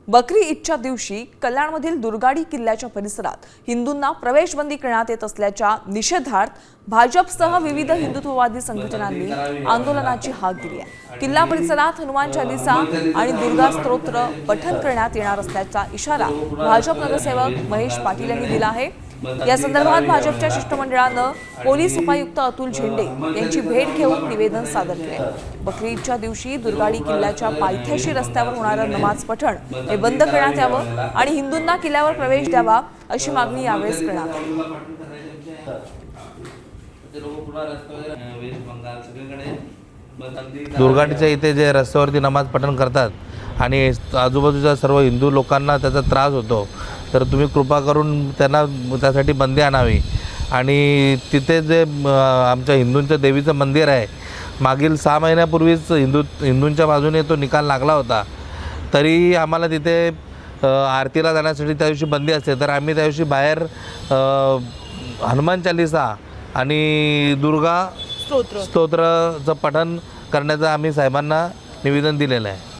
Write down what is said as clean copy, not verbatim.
बकरी ईदच्या दिवशी कल्याणमधील दुर्गाडी किल्ल्याच्या परिसरात हिंदूंना प्रवेशबंदी करण्यात येत असल्याच्या निषेधार्थ भाजपसह विविध हिंदुत्ववादी संघटनांनी आंदोलनाची हाक दिली आहे। किल्ला परिसरात हनुमान चालीसा आणि दुर्गा स्तोत्र पठण करण्यात येणार असल्याचा इशारा भाजप नगरसेवक महेश पाटील यांनी दिला आहे। या संदर्भात भाजपच्या शिष्टमंडळानं पोलीस उपायुक्त अतुल झेंडे यांची भेट घेऊन निवेदन सादर केले। बकरी ईदच्या दिवशी दुर्गाडी किल्ल्याच्या पायथ्याशी रस्त्यावर होणारं नमाज पठण हे बंद करण्यात यावं आणि हिंदूंना किल्ल्यावर प्रवेश द्यावा अशी मागणी यावेळेस करण्यात आली। दुर्गाडीच्या इथे जे रस्त्यावरती नमाज पठण करतात आणि आजूबाजूच्या सर्व हिंदू लोकांना त्याचा त्रास होतो, तर तुम्ही कृपा करून त्यांना त्यासाठी बंदी आणावी। आणि तिथे जे आमच्या हिंदूंच्या देवीचं मंदिर आहे, मागील 6 महिन्यापूर्वीच हिंदूंच्या बाजूने तो निकाल लागला होता, तरी आम्हाला तिथे आरतीला जाण्यासाठी त्या दिवशी बंदी असते। तर आम्ही त्या दिवशी बाहेर हनुमान चालीसा आणि दुर्गा स्तोत्राचं पठण करण्याचं आम्ही साहेबांना निवेदन दिलेलं आहे।